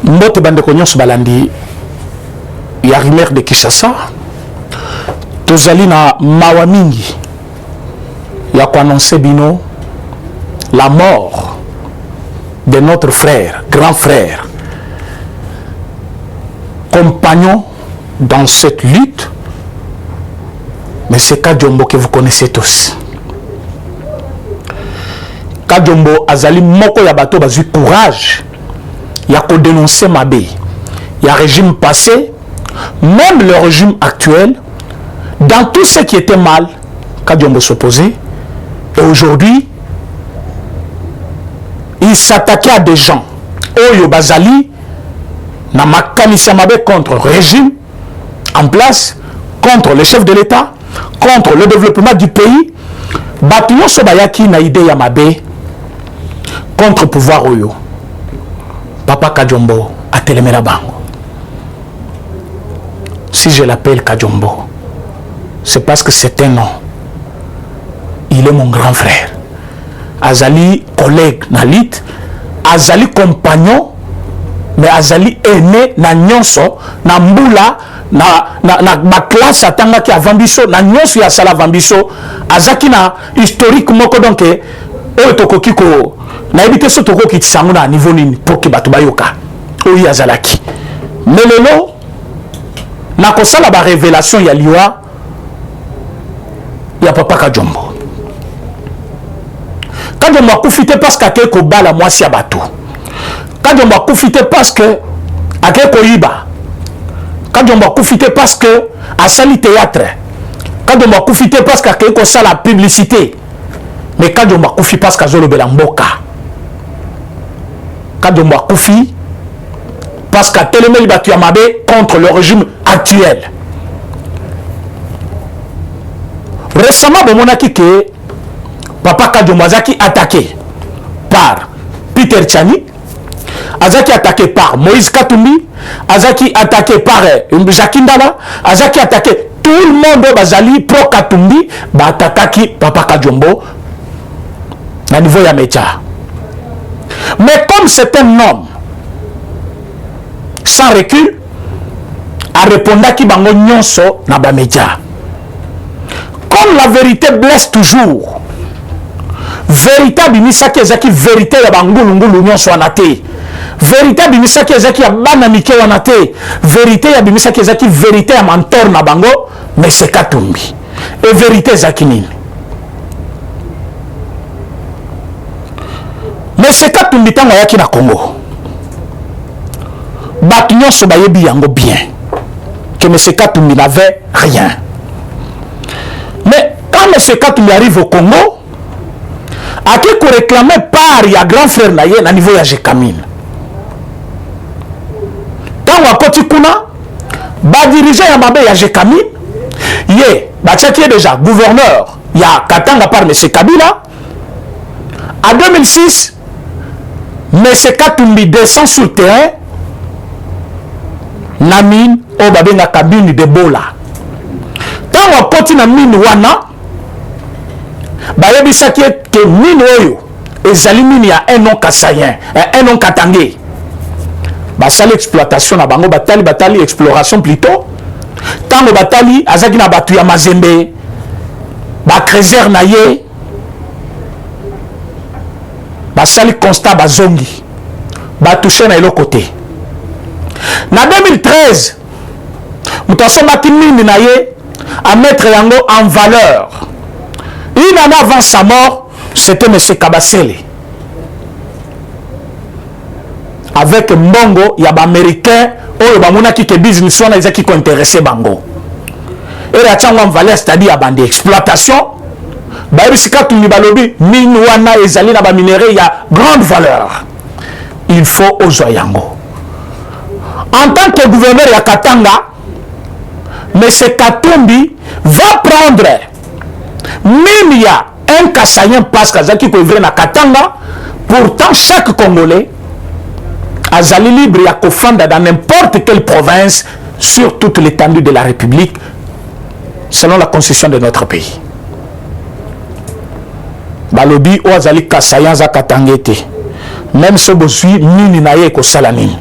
Mbote bande konyos balandi ya Rimer de Kinshasa. Tozali na mawa mingi ya ko annoncer bino la mort de notre frère, grand frère, compagnon dans cette lutte, mais c'est Kajombo que vous connaissez tous. Kajombo azali moko ya bato bazui courage ya ko dénoncer Mabé. Il y a régime passé, même le régime actuel, dans tout ce qui était mal, Kajombo s'opposait. Et aujourd'hui, il s'attaquait à des gens. Oyo Bazali, na makanisi Mabé contre le régime en place, contre le chef de l'État, contre le développement du pays. Batuyo Sobayaki na idée ya Mabé contre le pouvoir Oyo. Papa Kajombo a téléméra bango. Si je l'appelle Kajombo, c'est parce que c'est un nom. Il est mon grand frère. Azali collègue Nalit, Azali compagnon, mais Azali aîné na nyonso, na mbula, na classe atanga ki avambiso, na nyonso ya sala vambiso, azaki na historique moko donc oyo tokoki ko na ebite so tokoki tisango na niveau nini pour que bato bayoka. Oyo azalaki. Mais lelo na kosala ba révélation ya liwa ya papa Kajombo. Kajombo akufite parce que ko bala mwasi ya bato. Kajombo akufite parce que akeko yiba. Kajombo akufite parce que asali théâtre. Kajombo akufite parce que akeko sala publicité. Mais Kajombo akufi parce que azolo bela mboka. Kajombo akufi parce que Télémé Batu Mabé contre le régime actuel. Récemment, on a dit que Papa Kajombo Azaki attaqué par Peter Tchani, Azaki attaqué par Moïse Katumbi, Azaki attaqué par Jacques Ndala, Azaki attaqué tout le monde Bazali pro Katumbi, attaqué Papa Kajombo à niveau ya média. Mais comme c'est un homme sans recul, a répondu à qui bango nyonso na ba média. Comme la vérité blesse toujours, vérité bimisaki ezaki vérité ya bangulu ngulu nyonso anate. Vérité bimisaki ezaki ya bana mike wanate. Vérité ya bimisaki ezaki vérité ya mentor na bango, mais c'est Katumbi. Et vérité ezaki nini? Mais c'est Katumbi tango yaki na Congo. Bato nyonso bayebi yango bien que M. Katumbi n'avait rien. Mais quand M. Katumbi arrive au Congo, à qui qu'on réclamait par il y a grand frère naye na niveau ya Jekamine. Quand on a koti kuna, ba dirigeant ya mabe ya Jekamine, yé, ba tchaki déjà gouverneur, il y a Katanga par M. Kabila. En 2006, M. Katumbi descend sur le terrain. Na mine o babenga kabine de bola. Tant on poti na mine wana, bayebisaki ke mine oyo ezali mine ya un nom kassayen, un nom katangé. Basali exploitation na bango batali exploration plutôt. Tant batali azaki na batu ya Mazembe, ba creuser na ye. Basali constat bazongi. Ba toucher na elo côté. En 2013, nous avons mis à mettre yango en valeur. Une année avant sa mort, c'était M. Kabasele. Avec Mbongo, il y a des Américains, qui ont business, qui sont intéressés Bango. Et là, il y a une valeur, c'est-à-dire qu'il y a des exploitations. Il y a grande valeur. Il faut aux Yango. En tant que gouverneur de Katanga, M. Katumbi va prendre, même il y a un Kassayen parce qu'il peut vivre à Katanga, pourtant chaque Congolais a zali libre à confondre dans n'importe quelle province sur toute l'étendue de la République, selon la constitution de notre pays. Balobi ou azali Kassayen za Katangete. même si vous suivez mini naye ko salamini.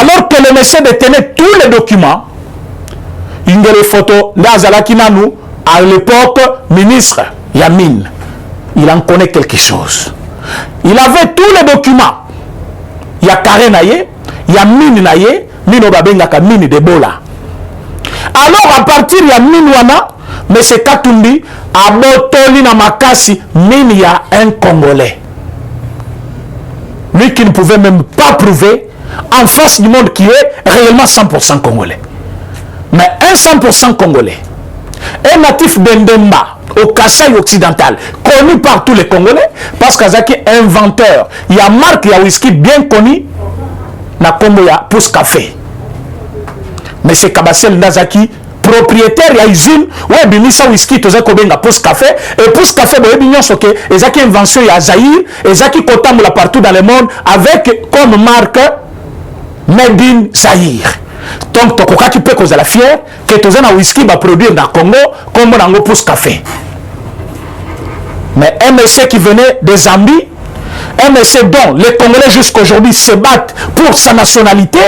Alors que le monsieur détenait tous les documents, il y a les photos d'Azalaki Nanou, à l'époque ministre Yamine, il en connaît quelque chose. Il avait tous les documents. Il y a carré naye, il y a mine naye, mine obabengaka mine de bola. Alors à partir de mine wana, M. Katumbi a botoli na makasi mine il y a un Congolais. Lui qui ne pouvait même pas prouver en face du monde qui est réellement 100% Congolais. Mais un 100% Congolais, un natif d'Endemba, au Kasaï occidental, connu par tous les Congolais, parce qu'Azaki est inventeur. Il y a marque, il y a whisky bien connu, na Congo, il y a Pousse Café. Mais c'est Kabassel Nazaki, propriétaire, il y a usine, ouais, Bimisa whisky, tout ça, Kobenga Pousse Café, et Pousse Café, bon, Bignon Soke, et Zaki invention, il y a Zahir, et Zaki Kotamula partout dans le monde, avec comme marque Made in Zahir. Donc, tokoka qui peut causer la fière, que tu as un whisky va produire dans le Congo, comme on a Pousse Café. Mais un monsieur qui venait des Zambie, un monsieur dont les Congolais jusqu'à aujourd'hui se battent pour sa nationalité,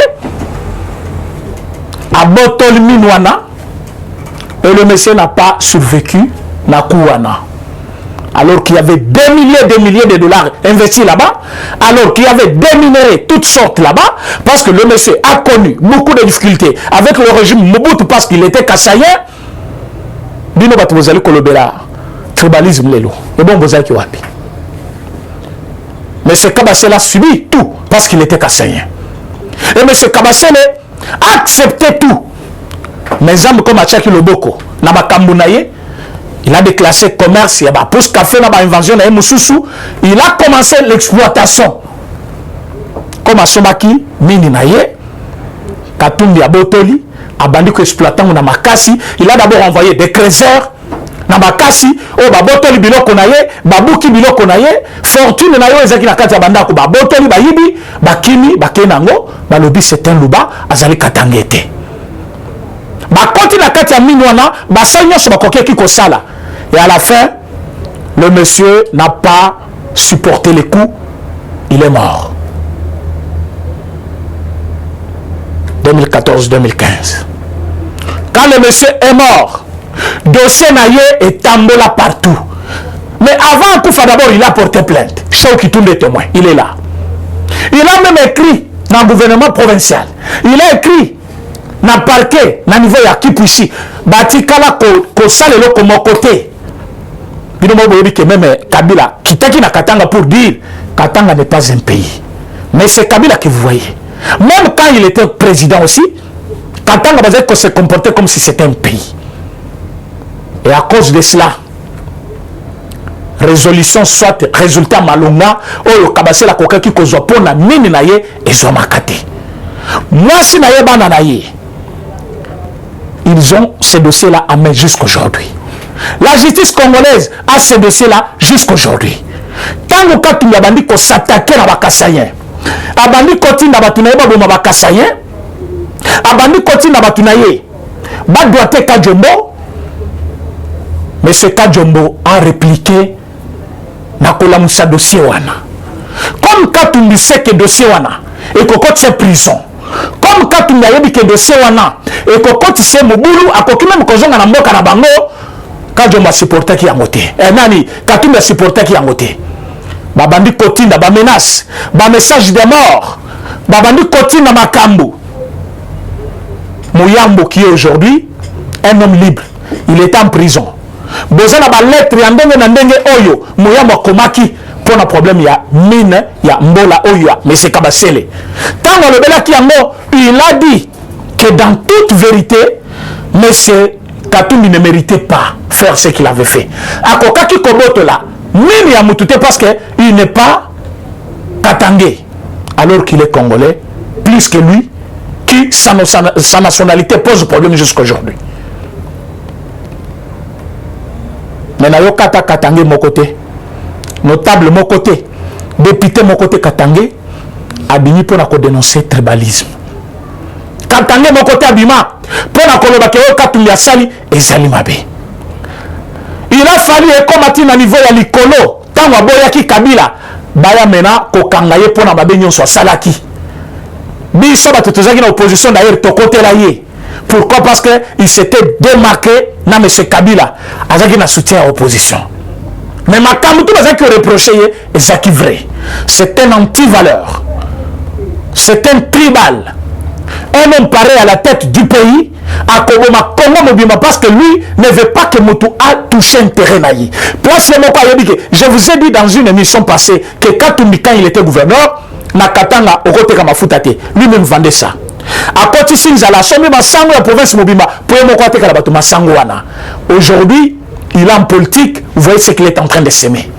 à Botol Minwana, et le monsieur n'a pas survécu na Kouana. Alors qu'il y avait des milliers de dollars investis là-bas, alors qu'il y avait des minéraux toutes sortes là-bas, parce que le monsieur a connu beaucoup de difficultés avec le régime Mobutu parce qu'il était kassaïen. Bino batu bozali kolobela tribalisme lelo. Et bon bozali ki wapi. Mais ce Kabasele a subi tout parce qu'il était kassaïen. Et M. Kabasele a accepté tout. Mes âmes comme Achaki Loboko, Naba Kambunaye, il a déclassé commerce, il y a Pousse Café, il a invention, il a commencé l'exploitation. Comme à Somaki, Mini Naye, Katumbi à Botoli, à Bandiko exploitant na Makasi, il a d'abord envoyé des créateurs na Makasi, oh Babotoli Biloko Naye, Babuki Biloko Naye, Fortune Naye, Ezaki Nakati Abandako, Babotoli, Bayibi, Bakimi, Bakenango, Balobi c'est un louba, Azali Katangete. Bakoti Nakati Aminwana, Basanyo Sobakoke Kikosala. Et à la fin, le monsieur n'a pas supporté les coups, il est mort. 2014-2015. Quand le monsieur est mort, dossier naïe est tambola partout. Mais avant Koufa d'abord, il a porté plainte. Chauki tous les témoins, il est là. Il a même écrit dans le gouvernement provincial. Il a écrit dans le parquet, dans le niveau de Kipuisi, Batikala ko salelo comme côté. Même Kabila, Kitaki na Katanga pour dire Katanga n'est pas un pays. Mais c'est Kabila que vous voyez. Même quand il était président aussi, Katanga se comportait comme si c'était un pays. Et à cause de cela, résolution soit résultat malonga, ou Kabase la coca qui cause pour na mini naye et zomakate. Moi si naye bana naye, ils ont ce dossier-là à main jusqu'aujourd'hui. La justice congolaise a ce dossier-là jusqu'aujourd'hui. Quand le cas de Bandi ko s'attaquer à Bakassayen, Abandi Koti na Batunaye Baboma Bakassayen, Abandi Koti na Batunaye, Badouate Kajombo, mais ce Kajombo a répliqué na Kolamusa dossier wana. Comme Katumbi sait que dossier wana, et Kokot c'est prison. Comme Katumbi a dit que dossier wana, et Kokot c'est Moboulou, a Koki même Kozonga na Mboka na Bango, Kajomba supporter qui a moté. Nani, Katumbi a supporter qui a moté. Babandi Kotinda, ba menace, ba message de mort. Babandi Kotinda Makambu. Mouyambo qui est aujourd'hui un homme libre. Il est en prison. Bozana ba lettre ya ndenge na ndenge oyo. Mouyambo komaki pour un problème ya mine ya mbola oyo mais c'est Kabasele. Tant le bela qui yango, il a dit que dans toute vérité, monsieur Katumbi ne méritait pas faire ce qu'il avait fait. Akokaki Koboto là, même il a moutouté parce qu'il n'est pas katangé, alors qu'il est congolais, plus que lui, qui sa nationalité pose problème jusqu'à aujourd'hui. Mais n'a kata katangé mon côté, notable mon côté, député mon côté katangé, abini pour dénoncer le tribalisme. Katangé mon côté abima, pour la kolobakeo Katumbi asali et Zalimabe. Il a fallu combattre à niveau ya likolo, tant Boyaki Kabila, baya mena kokanga ye pona mabe nyonso salaki. Biso bato tozaki na opposition d'ailleurs tokotela ye. Pourquoi? Parce que il s'était démarqué na M. Kabila azaki na soutien à l'opposition. Mais makambo tout bazaki reproché ye ezaki vrai. C'est un anti-valeur. C'est un tribal. Un homme pareil à la tête du pays, à Koboma Congo Mobima, parce que lui ne veut pas que Moutou a touché un terrain naï. Place le Moko je vous ai dit dans une émission passée que Katumbi, quand il était gouverneur, Nakatanga, Orote Kamafutate, lui-même vendait ça. À côté Sinzala, somme Massango, la province Mobima, pour Mokote Kalabato Massangoana. Aujourd'hui, il est en politique, vous voyez ce qu'il est en train de s'aimer.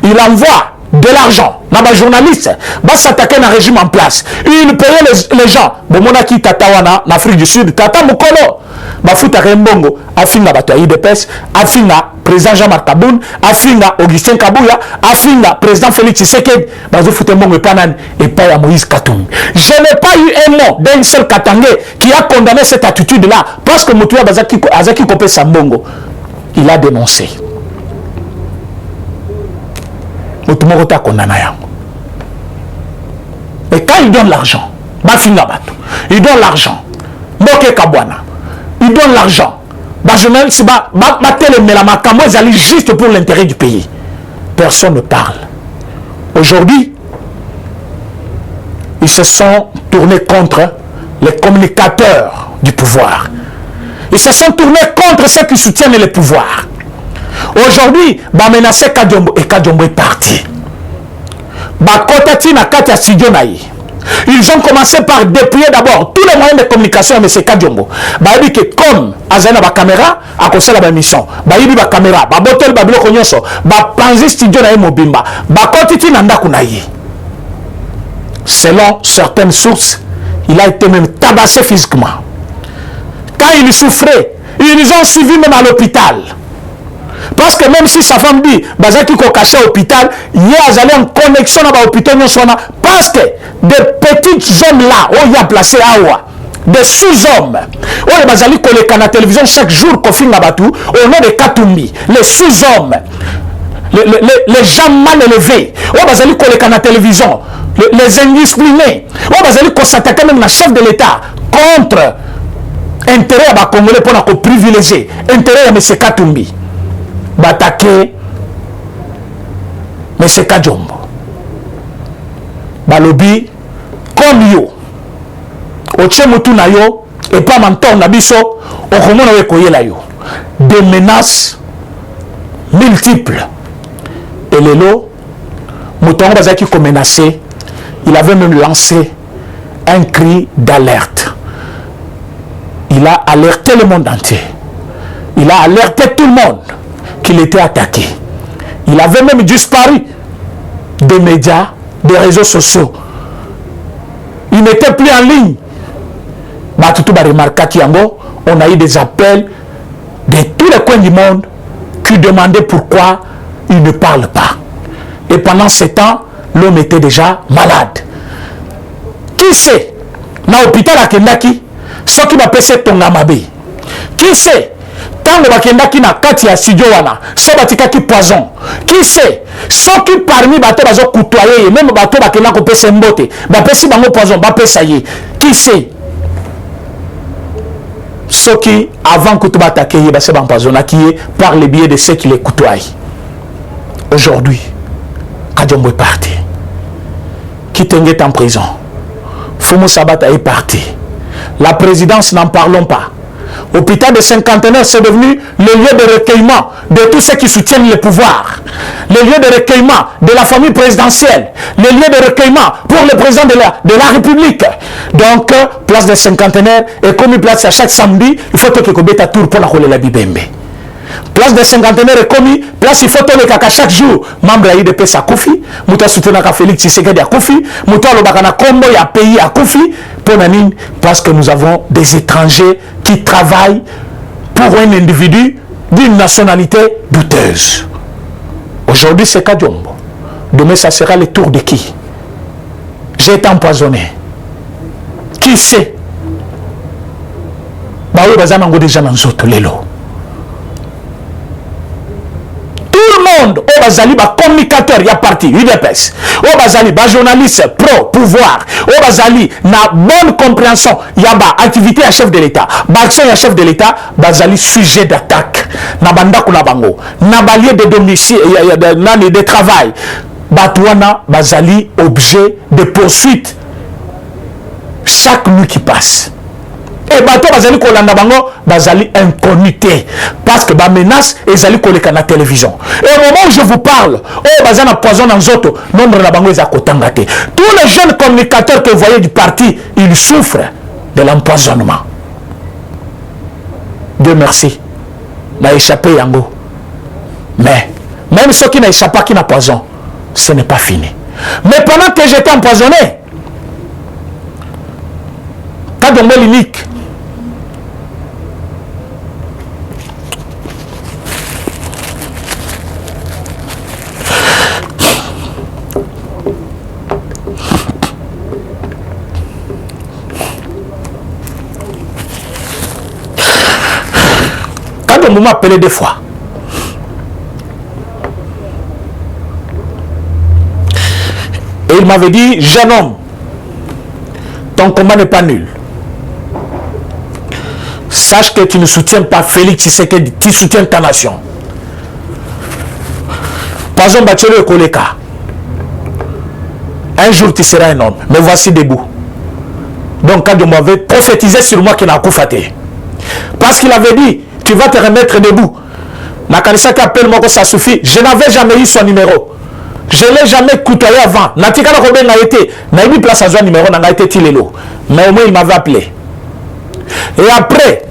Il envoie de l'argent, les journalistes va s'attaquer à un régime en place. Il payait les gens. Bon, mon aki Tatawana, en Afrique du Sud, Tata Mukolo, Bafuta Rembongo, Afinga Bato IDPS, Afinga président Jean-Marc Kaboun, Afinga Augustin Kabouya, Afinga président Félix Tshisekedi, Bazoufouté Mbongo et Panan et pas à Moïse Katumbi. Je n'ai pas eu un mot d'un seul Katangé qui a condamné cette attitude-là parce que Moutoua Azaki Kopé Sambongo, il a dénoncé. Et quand il donne l'argent, il donne l'argent, il donne l'argent, juste pour l'intérêt du pays. Personne ne parle. Aujourd'hui, ils se sont tournés contre les communicateurs du pouvoir. Ils se sont tournés contre ceux qui soutiennent le pouvoir. Aujourd'hui, menacé Kadiombo et Kadiombo est parti. Ils ont commencé par déployer d'abord tous les moyens de communication à M. Kadiombo. Ils que comme Azana ba caméra, à cause de la mission, Baïbi ba caméra, ba botel ba bloc nyonso, ba panzi studio na mobimba, ba kotiti nanda kunayi. Selon certaines sources, il a été même tabassé physiquement. Quand il souffrait, ils ont suivi même à l'hôpital. Parce que même si sa femme dit Bazaki ko caché à l'hôpital, il y a en connexion avec l'hôpital parce que des petites hommes là, où il y a placé Awa, des sous-hommes, où les Bazali collèguent à la télévision chaque jour qu'on filme Batou, au nom de Katumbi, les sous-hommes, les gens mal élevés, où Bazali collèguent à la télévision, les indisciplinés, où Bazali qu'on s'attaque même la chef de l'État contre intérêt à Congolais pour nous privilégier, intérêt à M. Katumbi. Batake M. Kadiombo balobi comme yo oche mutu na yo et pas mentor na biso okomona we koyela yo des menaces multiples et lelo mutongo bazaki ko menacer. Il avait même lancé un cri d'alerte. Il a alerté le monde entier. Il a alerté tout le monde qu'il était attaqué. Il avait même disparu des médias, des réseaux sociaux. Il n'était plus en ligne. On a eu des appels de tous les coins du monde qui demandaient pourquoi il ne parle pas. Et pendant ce temps, l'homme était déjà malade. Qui sait? Dans l'hôpital à Kendaki, ce qui m'a passé ton amabe. Qui sait? Tant que na kati ya studio wana so batikaki poison. Qui sait? Ceux qui parmi bato bazo kutoyer même bato bakena ko pesa mbote ba pesi bango poison ba pesa ye. Qui sait? Ceux qui avant que tu attaquer ba se empoisonner qui par le biais de ceux qui les côtoient. Aujourd'hui, Kadiombo est parti. Kitenge est en prison. Fumu Sabata est parti. La présidence, n'en parlons pas. Hôpital de cinquantenaire, c'est devenu le lieu de recueillement de tous ceux qui soutiennent le pouvoir. Le lieu de recueillement de la famille présidentielle. Le lieu de recueillement pour le président de la République. Donc, place de cinquantenaire, et comme il place à chaque samedi, il faut que tu aies tour pour la Bibembe. Place de cinquantenaire est commis, place il faut que chaque jour, membre de l'IDPS à Koufi, Mouta soutient Félix Tshisekedi à Koufi, Mouta Lobakana Kombo à pays à Koufi, parce que nous avons des étrangers qui travaillent pour un individu d'une nationalité douteuse. Aujourd'hui c'est Kadiombo. Demain ça sera le tour de qui? J'ai été empoisonné. Qui sait? Bah oui, déjà dans les autres, les lots. Tout le monde, bazali ba communicateur ya parti UDPS o bazali ba journaliste pro pouvoir o bazali na bonne compréhension ya ba activité ya chef de l'état ba action ya chef de l'état bazali sujet d'attaque na bandako na bango na ba lieu de domicile de travail batouana bazali objet de poursuite chaque nuit qui passe. Et bateau bazali kolanda bango bazali incognité parce que ba menace ezali koleka na télévision. Et au moment où je vous parle, oh bazana poison dans zoto, nombre na bango eza kotangate. Tous les jeunes communicateurs que vous voyez du parti, ils souffrent de l'empoisonnement. Dieu merci. N'a échappé yango. Mais même ceux qui n'ont échappé qui n'a poison, ce n'est pas fini. Mais pendant que j'étais empoisonné, pas de mot unique. Quand on m'a appelé deux fois, et il m'avait dit, jeune homme, ton combat n'est pas nul. Sache que tu ne soutiens pas Félix Tshisekedi, tu soutiens ta nation. Poison Bachelo et Koleka. Un jour tu seras un homme, mais voici debout. Donc quand on m'avait prophétisé sur moi qu'il n'a pas fait. Parce qu'il avait dit, tu vas te remettre debout. Nakanisa qui appelle moi que ça suffit. Je n'avais jamais eu son numéro. Je ne l'ai jamais côtoyé avant. Natikala Robin n'a été. N'a eu place à son numéro, n'a été Tilelo. Mais au moins il m'avait appelé. Et après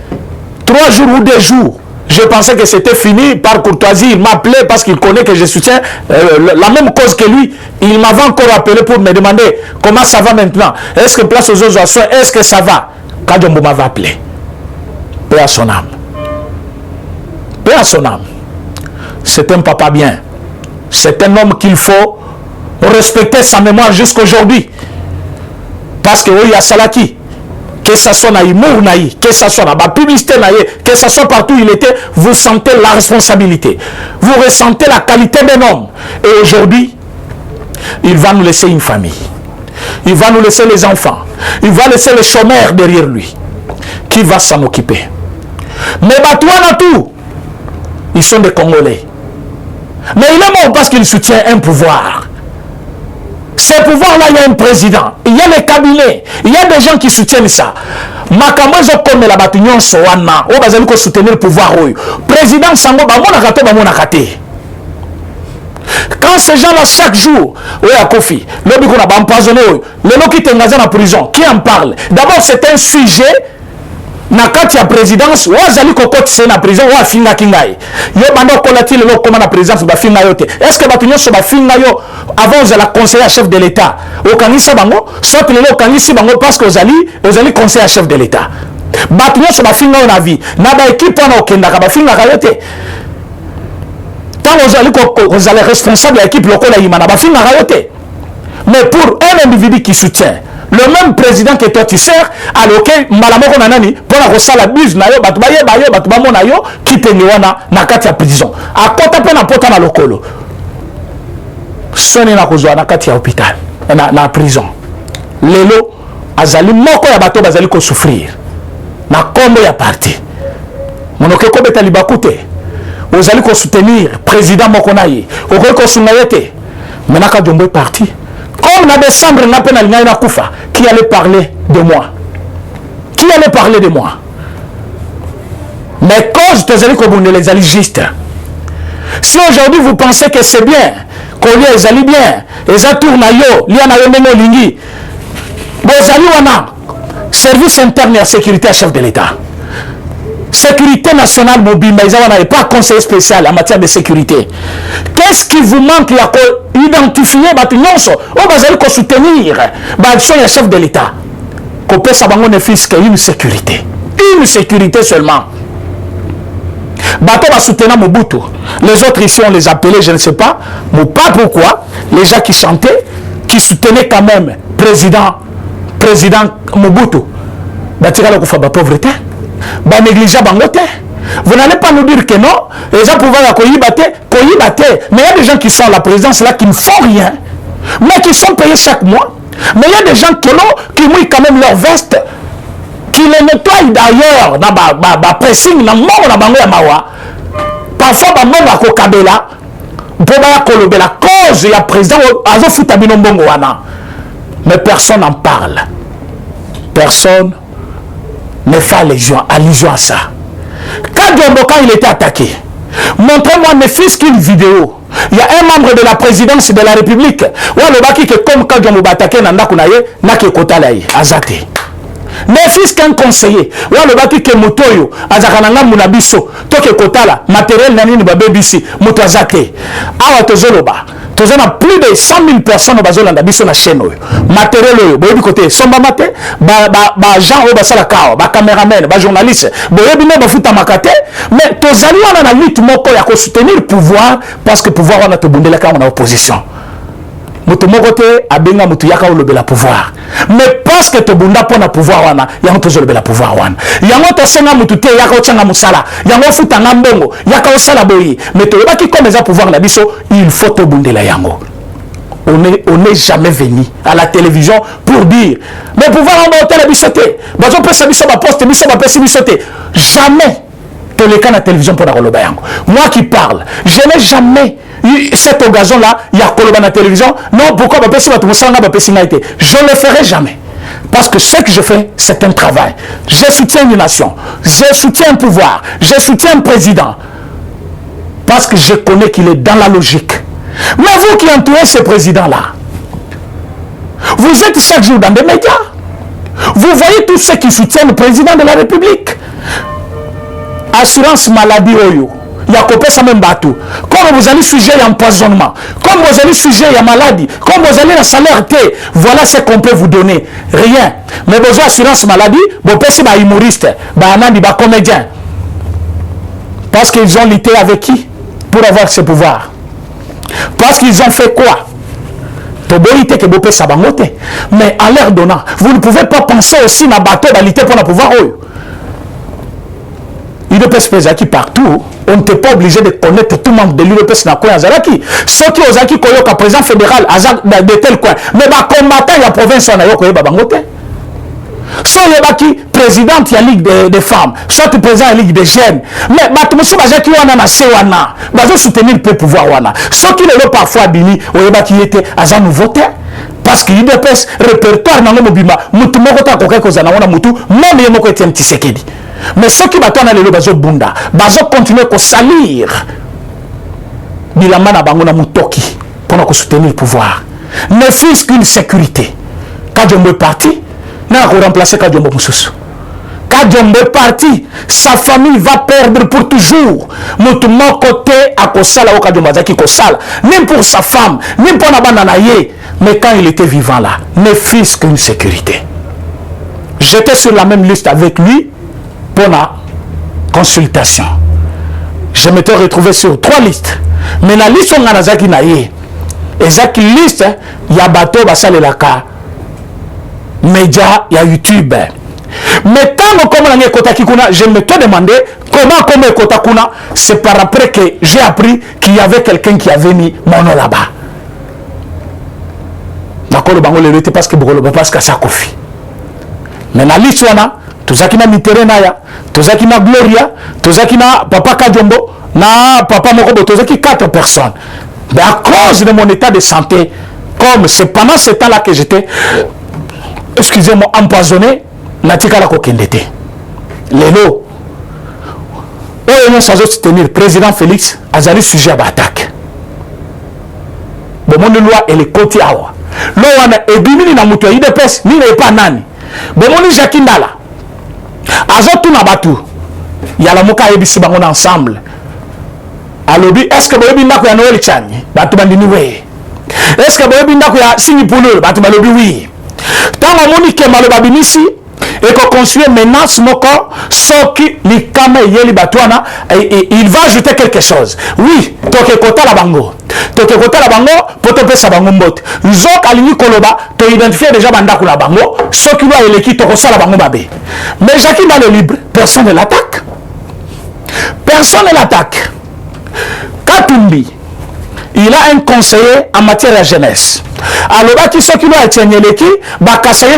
3 jours ou 2 jours, je pensais que c'était fini. Par courtoisie, il m'appelait parce qu'il connaît que je soutiens la même cause que lui. Il m'avait encore appelé pour me demander comment ça va maintenant. Est-ce que place aux autres soins, est-ce que ça va? Kadjombo m'avait appelé. Paix à son âme. Paix à son âme. C'est un papa bien. C'est un homme qu'il faut respecter sa mémoire jusqu'aujourd'hui. Parce que oui, il y a Salaki. Que ça soit na Imour naï, que ça soit na la publicité naï, que ça soit partout où il était, vous sentez la responsabilité. Vous ressentez la qualité d'un homme. Et aujourd'hui, il va nous laisser une famille. Il va nous laisser les enfants. Il va laisser les chômeurs derrière lui. Qui va s'en occuper? Mais Batouana tout, ils sont des Congolais. Mais il est mort parce qu'il soutient un pouvoir. Ce pouvoir-là, il y a un président, il y a les cabinets, il y a des gens qui soutiennent ça. Makamozo comme la batunion soana, on va dire soutenir le pouvoir. Président Sango, quand ces gens-là, chaque jour, oui, à Kofi, le qu'on a empoisonné, le lot qui est en prison, qui en parle? D'abord, c'est un sujet. Nakati ya présidence wazali kokoti se na prison wa finga kingai yo bando kolati le comment la présidence ba finga yote est-ce que batunyo so ba finga yo avant la conseiller chef de l'état au kanisa bango soit le lo kanisi bango parce que ozali conseiller chef de l'état batunyo so ba finga na vie na ba équipe na okenda ka ba finga ka yote tant ozali responsable de l'équipe lokola yimana ba finga ka yote mais pour un individu qui soutient le même président que toi tu sers à l'oké malamoko nanani pour la rosala buse na yo batu bamona yo qui penyewana na kati ya prison a kota pe na pota na lokolo sone na kozwa na kati ya hôpital na prison lelo azali moko ya bato bazali ko souffrir na kombo ya parti monoke ko beta libakute ozali ko soutenir président moko na ye okoki ko sunga yete menaka Jombo est parti. Comme en décembre, qui allait parler de moi? Qui allait parler de moi? Mais cause de lesalistes. Si aujourd'hui vous pensez que c'est bien, qu'on les allie bien, les atourna yo, liana yo mengo lingi, vos alliés wana, service interne et sécurité à chef de l'État. Sécurité nationale mobile, mais ils n'avaient pas conseiller spécial en matière de sécurité. Qu'est-ce qui vous manque? Il y a identifier on va soutenir l'action du chef de l'État. Qu'on peut savoir une sécurité. Une sécurité seulement. Bateau va soutenir Mobutu. Les autres ici, on les appelait, je ne sais pas, mais pas pourquoi. Les gens qui chantaient, qui soutenaient quand même président Mobutu. Batira la pauvreté. Ba négligeant bangote. Vous n'allez pas nous dire que non, les gens pouvoir la koyibate, mais il y a des gens qui sont à la présidence là qui ne font rien, mais qui sont payés chaque mois. Mais il y a des gens qui mouillent quand même leur veste, qui les nettoient d'ailleurs dans le pressing, dans le monde, dans le mawa. Parfois, dans le monde, à Kokabela, pour la cause, il y a président, mais personne n'en parle. Personne ne fait allusion à ça. Quand il était attaqué, montrez-moi ne fût-ce qu'une vidéo. Il y a un membre de la présidence de la République. Ou le baki que comme quand on m'a attaqué, n'a que kotalaï, azate. Ne fût-ce qu'un conseiller. Ou le baki que motoyo, azakananga munabiso, toke kotala, matériel nani ni babebisi, moto azate. Awa tozoloba. Nous avons plus de 100 000 personnes qui ont été la chaîne. Matériel, vous côté, sont maté, gens au basala kao, caméramen, journaliste, mais tous allons dans la lutte pour soutenir le pouvoir parce que le pouvoir on a tout bondé là on a opposition. Mutu mokote abenga mutu yaka olobe la pouvoir. Mais parce que to bunda pona pouvoir wana, yango to olobe la pouvoir wana. Yango to senga mutu te yaka otanga musala. Yango futa ngambongo, yaka osala boyi. Mais to baki comme les pouvoir na biso, il faut to bunde la yango. On n'est jamais venu à la télévision pour dire mais pouvoir on va hôtel bisoté. Bazo pesa biso ba poste biso ba pesi bisoté. Jamais to le cas na télévision pour la oloba yango. Moi qui parle, je n'ai jamais cette occasion-là, il y a Koloba la télévision. Non, pourquoi je ne le ferai jamais. Parce que ce que je fais, c'est un travail. Je soutiens une nation. Je soutiens un pouvoir. Je soutiens un président. Parce que je connais qu'il est dans la logique. Mais vous qui entourez ce président-là, vous êtes chaque jour dans des médias. Vous voyez tous ceux qui soutiennent le président de la République. Assurance maladie Oyo. Il y a coupé ça même bateau. Comme vous allez sujet à empoisonnement, comme vous allez sujet à maladie, comme vous allez à salaire T, voilà ce qu'on peut vous donner. Rien. Mais vos assurance maladie, vous pensez à humoriste, à comédien. Parce qu'ils ont lutté avec qui pour avoir ce pouvoir? Parce qu'ils ont fait quoi? Mais en leur donnant, vous ne pouvez pas penser aussi à bateau d'alité pour le pouvoir. Il ne peut se faire partout. On n'était pas obligé de connaître tout le monde de l'UDPS dans le coin Azaraki. Ceux qui ont dit que président fédéral de tel coin. Mais les combattants de la province sont là. Soit il président de la Ligue des femmes, soit président de la Ligue des jeunes. Mais monsieur Bazaki wana na sewana, bazo soutenir le pouvoir wana. Soit qui le parfois bini, qui était à un nouveauté. Parce qu'il y a des répertoires dans le mobima. Mutu mokota koke kozana wana mutu, même yemoko Etienne Tshisekedi. Mais ceux qui battent dans les bazo bunda, bazo continuer à salir. Bilamba na bango na mutoki pour soutenir le pouvoir. Ne fût-ce qu'une sécurité. Quand Djombo est parti, n'a pas remplacé Djombo Moussousou. Quand Djombo est parti, sa famille va perdre pour toujours. Mutu mon côté à Kosala ou Djombo Zaki Kosala. Même pour sa femme, même pour la bananaye. Mais quand il était vivant là, ne fût-ce qu'une sécurité. J'étais sur la même liste avec lui. Pour la consultation. Je m'étais retrouvé sur 3 listes. Mais la liste on a zaki naie. Et cette liste, il y a bateau basale la ka. Média, il y a YouTube. Mais quand je me suis demandé comment c'est par après que j'ai appris qu'il y avait quelqu'un qui avait mis mon nom là-bas. D'accord, le bango le était parce que ça confie. Mais la liste on a tozaki na Mitterrand naya, tozaki na Gloria, tozaki na Papa Kajombo, na Papa Mokobo, tozaki 4 personnes. Mais à cause de mon état de santé, comme c'est pendant ce temps-là que j'étais, excusez-moi, empoisonné, natika la kokendete. Lelo, on s'est soutenir président Félix Azali sujet à l'attaque. Bon, mon loi elle est côté awa. Loi on a ebimini na muto IDPS ni n'est pas nani. Bon, mon Jacques Ndala. Azotu na batu yala moka ebisi bango ensemble alobi est-ce que boyebi ndako ya Noël Chani batu bandini we est-ce que boyebi ndako ya Sini Poulou batu balobi oui tango moni ke maloba binisi et qu'on construit menace moko soki likama yeli batwana il va ajouter quelque chose oui toke kota la bango pour te pesa bango mbote nzok alingi koloba to identifier déjà bandako la bango soki lo eleki to kosala bango babe mais Jacques dans le libre personne ne l'attaque personne ne l'attaque. Katumbi, il a un conseiller en matière de jeunesse. Alors, qui sont qui l'ont atteigné l'équipe,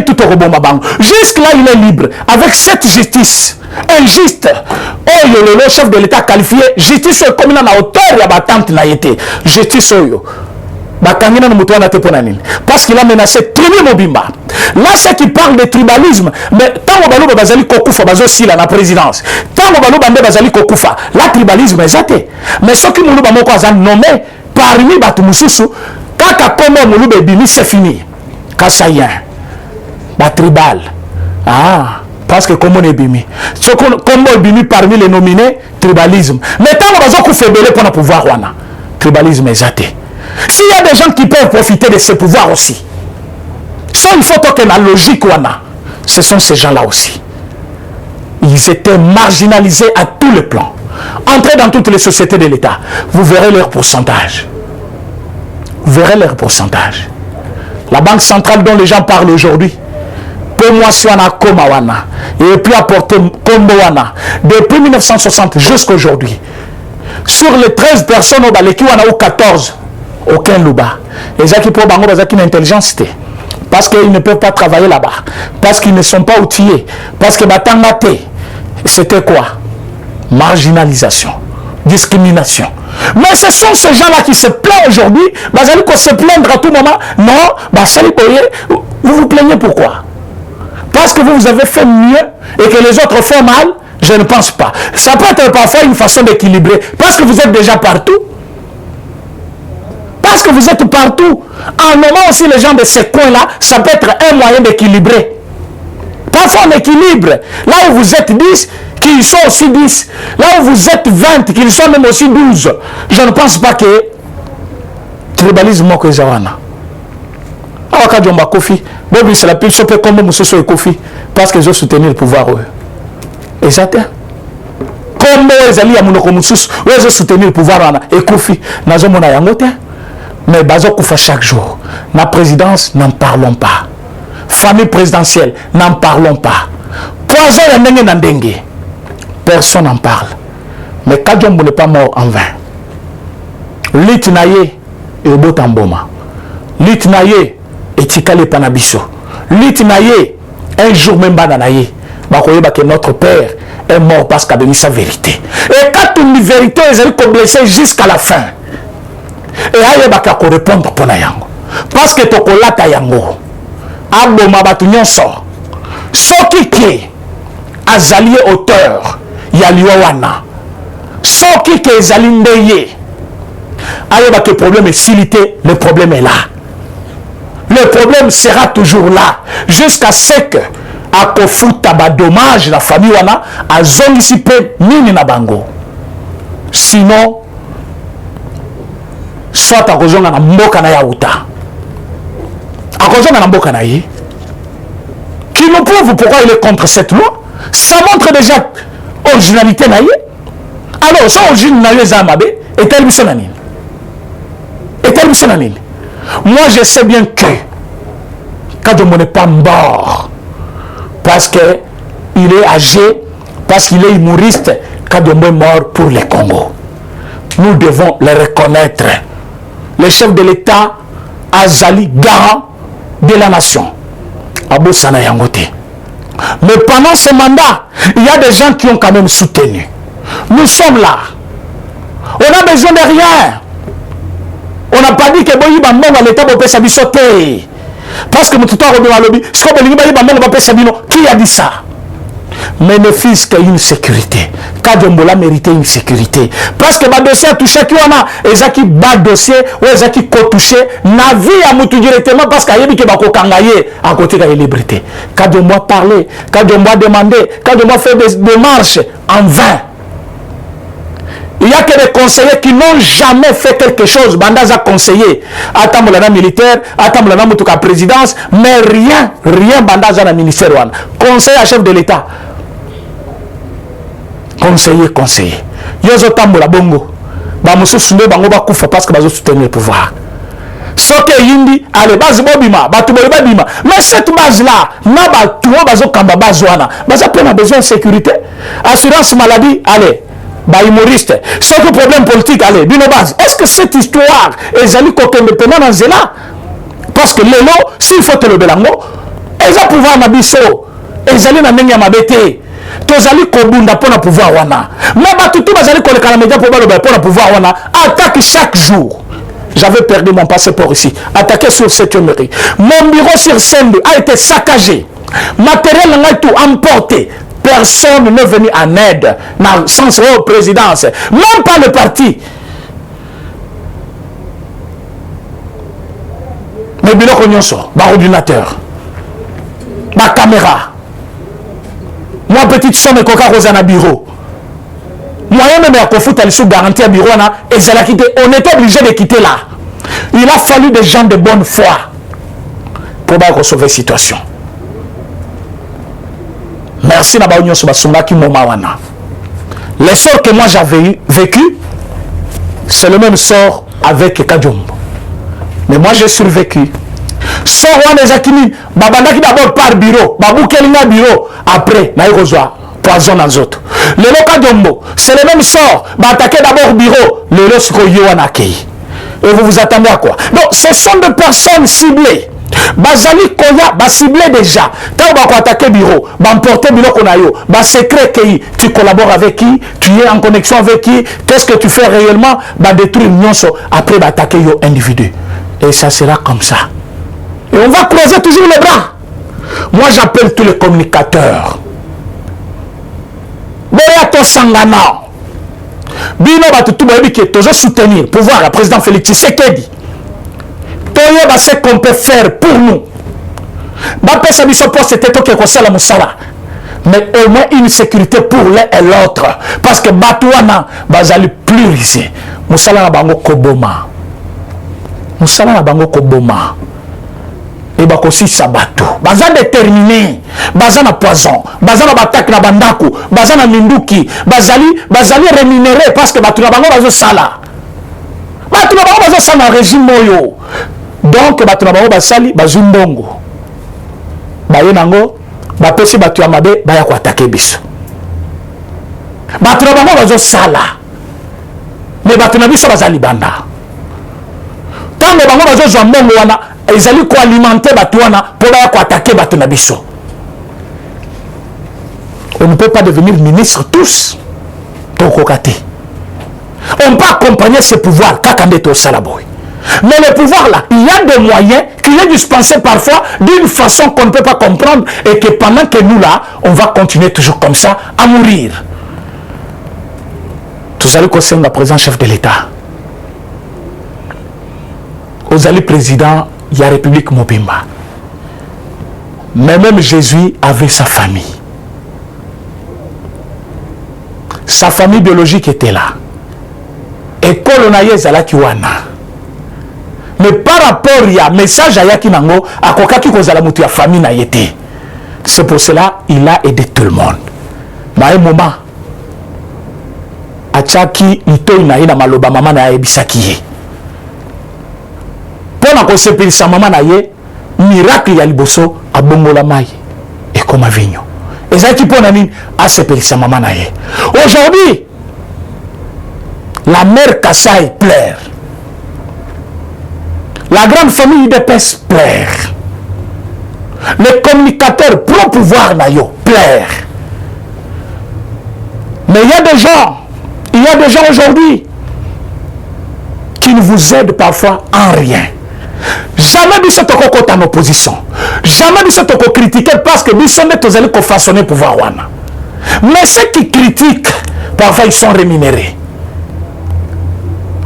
tout au robot mabango. Jusque-là, il est libre. Avec cette justice injuste, oh, le chef de l'État qualifié, justice comme à hauteur, il y a battante na été. Justice oyo. Parce qu'il a menacé Trini Mobimba. Là, c'est qui parle de tribalisme. Mais tant que bazali kokufa bazo si la présidence. Tant que bande bazali kokufa, la tribalisme est athée. Mais ce qui nous a nommé parmi Batumususu, kaka komo mulube bimi c'est fini. Kasayen. Ba tribal. Ah, parce que comme on est bimi. Ce qu'on comme on bimi parmi les nominés, tribalisme. Mais tant que bazo koufebele pour le pouvoir wana. Tribalisme est athée. S'il y a des gens qui peuvent profiter de ce pouvoir aussi, il faut que la logique, ce sont ces gens-là aussi. Ils étaient marginalisés à tous les plans. Entrez dans toutes les sociétés de l'État, vous verrez leur pourcentage. Vous verrez leur pourcentage. La banque centrale dont les gens parlent aujourd'hui, pour moi, si on a Komawana, et puis apporter Kombowana, depuis 1960 jusqu'à aujourd'hui, sur les 13 personnes au Baleki, on a eu 14. Aucun louba. Les gens qui peuvent avoir une intelligence, parce qu'ils ne peuvent pas travailler là-bas, parce qu'ils ne sont pas outillés, parce que c'était quoi? Marginalisation, discrimination. Mais ce sont ces gens-là qui se plaignent aujourd'hui. Vous allez se plaindre à tout moment. Non, vous vous plaignez pourquoi? Parce que vous avez fait mieux et que les autres font mal? Je ne pense pas. Ça peut être parfois une façon d'équilibrer, parce que vous êtes déjà partout. Parce que vous êtes partout. En moment aussi, les gens de ces coins-là, ça peut être un moyen d'équilibrer. Parfois, on équilibre. Là où vous êtes 10, qu'ils sont aussi 10. Là où vous êtes 20, qu'ils sont même aussi 12. Je ne pense pas que tribalisme que Zawana. Alors, quand on a Kofi, c'est la pire chose comme Moussou et Kofi, parce qu'ils ont soutenu le pouvoir. Exact. Comme les alliés à Mounoko Moussou, ils ont soutenu le pouvoir et Kofi. Nous avons mais Bazo Koufa chaque jour. La présidence, n'en parlons pas. Famille présidentielle, n'en parlons pas. Poison et Ndengue, personne n'en parle. Mais Kadjombo n'est pas mort en vain. Litnaye et Obotamboma. Litnaye et Tikale Panabiso. Litnaye, un jour même Bananaye. Que notre père est mort parce qu'il a donné sa vérité. Et quand une vérité est blessée jusqu'à la fin. Et aye baka ko répondre pour yango parce que tokolata yango aboma batu nyonso soki ke azali auteur ya liwana soki ke ezali ndeye aye baka problème est silité, le problème est là, le problème sera toujours là jusqu'à ce que akofuta ba dommage la famille wana azongisi pe nini na bango, sinon soit à cause de la mboka na yaouta. À cause de la mboka na yi. Qui nous prouve pourquoi il est contre cette loi. Ça montre déjà originalité na yi. Alors, ça originalité na yi zamabe, est-elle missionanine? Est-elle missionanine? Moi, je sais bien que Kadjombo n'est pas mort parce qu'il est âgé, parce qu'il est humoriste. Kadjombo est mort pour le Congo. Nous devons le reconnaître. Le chef de l'État Azali, garant de la nation. Abosana Yangote. Mais pendant ce mandat, il y a des gens qui ont quand même soutenu. Nous sommes là. On a besoin de rien. On n'a pas dit que Boyiba Mongo à l'État peut s'abisoter. Parce que Moututa Robin Alobi, qui a dit ça? Mais ne fils qu'il y a une sécurité. Kadjombola méritait une sécurité. Parce que le dossier a touché qui on a. Ezaki bas dossier ou ezaki ko touché. Na vie à moutou directement parce qu'il y a des gens qui kangaye à côté de la liberté. Kadjombo a parlé, Kadjombo a demandé, Kadjombo a fait des démarches en vain. Il n'y a que des conseillers qui n'ont jamais fait quelque chose. Bandaza conseiller. Atamolana militaire, Atamolana Moutouka présidence, mais rien Bandaza na ministère. Conseiller à chef de l'État. Conseiller. Yozo Tambola Bongo. Bamusu Sunde Bango Bakoufa parce que Bazo soutenir le pouvoir. Soke Yindi, allez, base Bobima, Batouboba Bima. Mais cette base-là, n'a pas tout Bazo Kamba Bazoana. Baza a besoin de sécurité. Assurance maladie, allez. humoriste. C'est que problème politique, allez, bino base. Est-ce que cette histoire est allée kokende pendant dans zela? Parce que lelo, s'il faut te le belango, ils ont pouvoir na biso. Ils allaient na menga mabete. Tozali kobunda pour na pouvoir wana. Mais batutu bazali koleka na média pour na pouvoir wana. Attaque chaque jour. J'avais perdu mon passeport ici. Attaqué sur cette mairie. Mon bureau sur scène a été saccagé. Matériel n'a tout emporté. Personne n'est venu en aide dans le sens de présidence. Même pas le parti. Mais bilo konyoso, ba ordinateur, ba caméra. Moi petite somme et coca rosa na bureau. Moi même à kofuta les sous garantie à bureau na et c'est la quitter. On était obligé de quitter là. Il a fallu des gens de bonne foi pour sauver la situation. Merci na ba onyoso ba songa ki moma wana. Les sorts que moi j'avais vécu, c'est le même sort avec Kajombo. Mais moi j'ai survécu. Sort wana ezakini babandaki d'abord par bureau, babukelinga bureau, après na ikozwa poison dans autres. Le Kajombo, c'est le même sort, attaquer d'abord bureau, le lorsqu'on y wana kei. Et vous vous attendez à quoi? Donc ce sont des personnes ciblées. Bazali koya ba ciblé déjà. Tant ba ko attaquer bureau, ba emporter bureau konayo, ba secret qui tu collabores avec qui, tu es en connexion avec qui, qu'est-ce que tu fais réellement, ba détruire nyonso après ba attaquer yo individu. Et ça sera comme ça. Et on va croiser toujours les bras. Moi j'appelle tous les communicateurs. Boyato Sangana. Bino batutu boyebi ke toujours soutenir pouvoir le président Félix Tshisekedi. Ce qu'on peut faire pour nous. Mais au moins une sécurité pour l'un et l'autre. Parce que Batouana bazali plus risé. Moussala na bango koboma. Moussala na bango koboma. Et bakosi sabato. Baza déterminé. Baza na poison. Baza na batak na bandaku. Baza na minduki. Bazali rémunéré parce que batou na bango bazo sala. Batou na bango bazo sala régime moyo. Donc bato na bango basali bazumbongo baye nango bapesi bato ya mabe baya ko attaquer biso bato na bango bazo sala mais bato na biso bazali banda tango bango bazo zwa mbongo wana ezali ko alimenter bato wana po baya ko attaquer bato na biso. On ne peut pas devenir ministre tous tokokate. On peut accompagner ce pouvoir kakande to salaboy. Mais le pouvoir là, il y a des moyens qui est dispensé parfois d'une façon qu'on ne peut pas comprendre et que pendant que nous là, on va continuer toujours comme ça à mourir. Vous allez concernant la présent chef de l'État. Vous allez président, il y a République Mobimba. Mais même Jésus avait sa famille. Sa famille biologique était là. Et Kolonaye Zalakiwana. Mais par rapport à message à Yakinango, à Kokaki Kozalamutu ya famille na yete. C'est pour cela il a aidé tout le monde. Mais à un moment, Achaki ito inaïna maloba mama na ebisaki. Pendant qu'on s'est pris sa maman na ye, miracle ya liboso a bongola mai et comme avignon. Et ça qui pona ni a se pris sa maman na ye. Aujourd'hui, la mère Kassai pleure. La grande famille de PES pleure. Les communicateurs pro-pouvoir nayo pleurent. Mais il y a des gens aujourd'hui qui ne vous aident parfois en rien. Jamais biso toko en opposition. Jamais biso toko critiquer parce que biso ne tozali ko façonner pouvoir wana. Mais ceux qui critiquent, parfois ils sont rémunérés.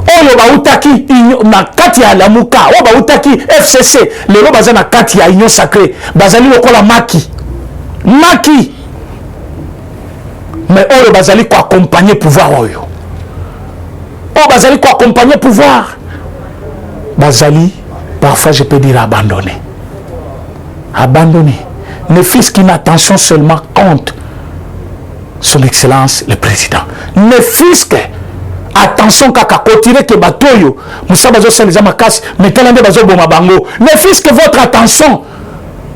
Oyo bautaki na kati ya lamuka, o bautaki FCC, lelo baza na kati ya union sacrée, bazali lokola maki. Maki. Mais oyo bazali ko accompagner pouvoir oyo. O bazali ko accompagner pouvoir. Bazali parfois je peux dire abandonné. Abandonné. Ne fils qu'une attention seulement compte son excellence le président. Ne fils que attention kaka continuer que batoyo musa bazo saliza makasi metalande bazo boma bango. Ne fils que votre attention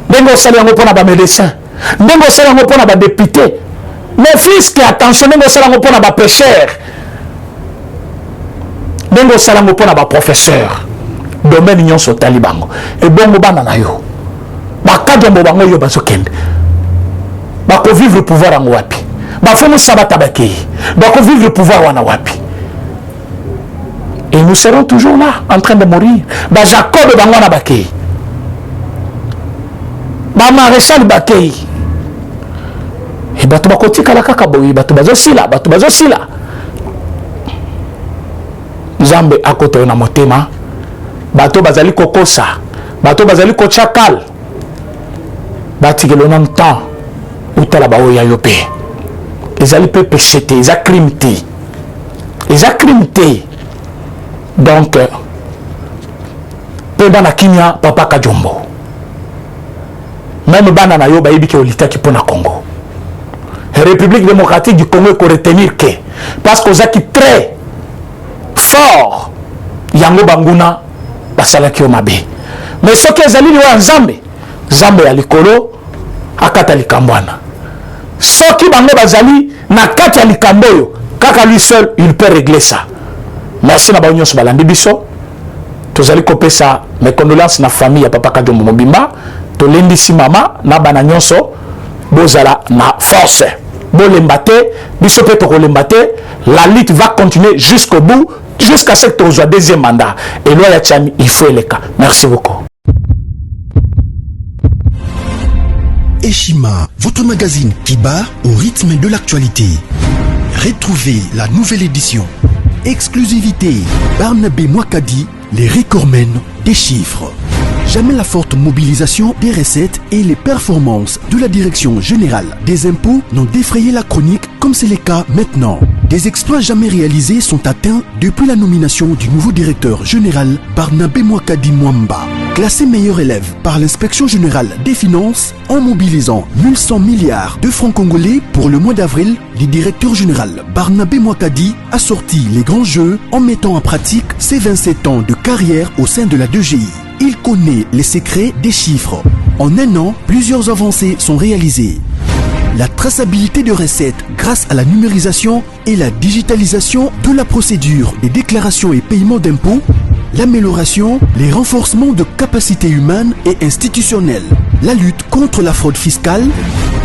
ndengo sali yango pona ba médecin, ndengo sali yango pona ba député, Mes fils qui attention nengo salango pona ba pêcheur. Nengo salango pona ba professeur. Domaine nyonso talibango. Et bongo bana na yo. Ba kadjombo bango yo bazokende. Ba ko vivre le pouvoir en wapi. Ba fomo sabata bakei. Ba ko vivre le pouvoir wana wapi. Et nous serons toujours là en train de mourir. Ba Jacob bango na bakei. Ba maréchal bakei. Et bato bakotika la kaka boyi bato bazosila Nzambe akoto na motema bato bazali kokosa bato bazali kochakal batikelo na temps utala ba oya yope ezali pe péché eza crime te donc pendant la kinya papa Kajombo même bana na yo ba yibike olitaki pona Congo République démocratique du Congo ko retenir que parce que zaki très fort yango banguna basalaki mabe mais ce que ezali wa nzambe ya likolo akata likambwana soki bango bazali na kati ya likambo yo kaka lui seul il peut régler ça. Merci na banyo so balandi biso tozali kopesa mes condoléances na famille ya papa Kajombo Mobimba to lendisi mama na bana nyonso bozala na force bolembate biso pe tokolembate la lutte va continuer jusqu'au bout jusqu'à ce que tu reçois deuxième mandat et loi ya Tchami il faut le cas. Merci beaucoup. Eshima, votre magazine qui bat au rythme de l'actualité. Retrouvez la nouvelle édition. Exclusivité, Barnabé Mwakadi, les recordmen des chiffres. Jamais la forte mobilisation des recettes et les performances de la Direction générale des impôts n'ont défrayé la chronique comme c'est le cas maintenant. Des exploits jamais réalisés sont atteints depuis la nomination du nouveau directeur général Barnabé Mwakadi Mwamba. Classé meilleur élève par l'inspection générale des finances en mobilisant 1100 milliards de francs congolais pour le mois d'avril, le directeur général Barnabé Mwakadi a sorti les grands jeux en mettant en pratique ses 27 ans de carrière au sein de la DGI. Il connaît les secrets des chiffres. En un an, plusieurs avancées sont réalisées. La traçabilité de recettes grâce à la numérisation et la digitalisation de la procédure des déclarations et paiements d'impôts, l'amélioration, les renforcements de capacités humaines et institutionnelles, la lutte contre la fraude fiscale.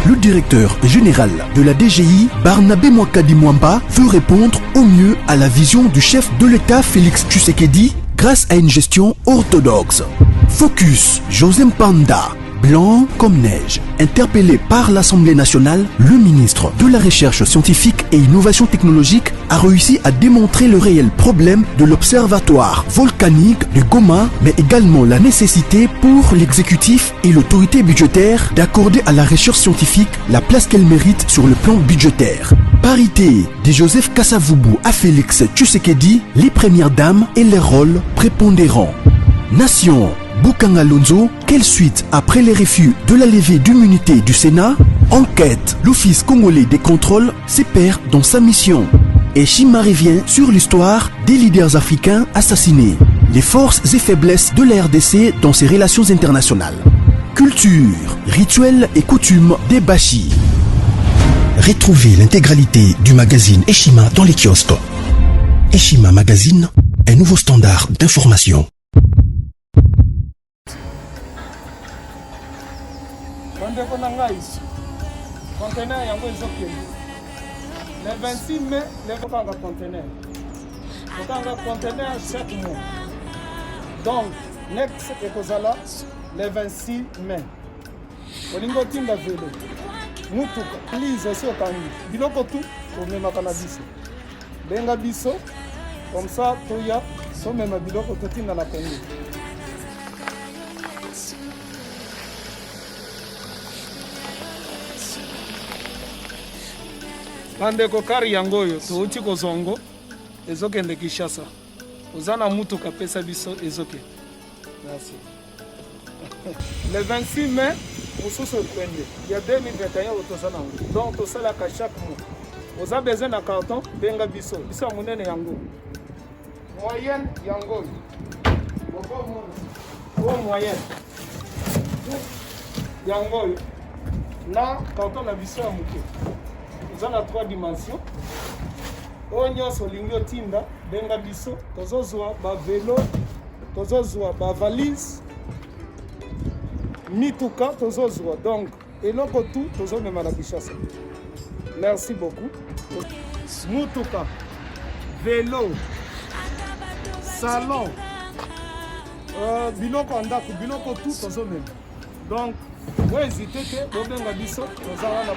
Le directeur général de la DGI, Barnabé Mwakadi Mwamba, veut répondre au mieux à la vision du chef de l'État Félix Tshisekedi grâce à une gestion orthodoxe. Focus, José Mpanda, blanc comme neige. Interpellé par l'Assemblée nationale, le ministre de la Recherche scientifique et innovation technologique a réussi à démontrer le réel problème de l'observatoire volcanique de Goma, mais également la nécessité pour l'exécutif et l'autorité budgétaire d'accorder à la recherche scientifique la place qu'elle mérite sur le plan budgétaire. Parité de Joseph Kasavubu à Félix Tshisekedi, les premières dames et les rôles prépondérants. Nation, Bukanga Lonzo, quelle suite après les refus de la levée d'immunité du Sénat? Enquête, l'Office congolais des contrôles se perd dans sa mission. Et Shima revient sur l'histoire des leaders africains assassinés, les forces et faiblesses de la RDC dans ses relations internationales. Culture, rituels et coutumes des Bashi. Retrouvez l'intégralité du magazine Eshima dans les kiosques. Eshima Magazine, un nouveau standard d'information. Le 26 mai, les conteneurs. Conteneur chaque mois. Donc, next ekozala le 26 mai. Olingo timba velo. Mutuka, please, aussi otangi. Biloko tout, omemaka na biso. Benga biso, comme ça, toya, so mema biloko totinda na Congo. Bandeko kari yango oyo touti kozongo ezokende Kinshasa. Ozana mutuka pesa biso ezoke. Merci. Le 26 mai, mosusu ekwende. Ya 2021 otosana ngo. Donc tosala ka chaque mois. Oza besoin na carton benga biso. Biso munene yango. Moyenne yango. Bon moyenne. Yango. Na carton na biso ya muke. toza na 3 dimensions oyo nyonso olingi otinda benga biso tozozwa bavelo tozozwa bavalise mituka tozozwa donc eloko tu tozomema na Kinshasa. Merci beaucoup. Mutuka, vélo, salon, biloko andako, biloko tout tozomema. Donc, vous hésitez que vous venez à biso, nous allons la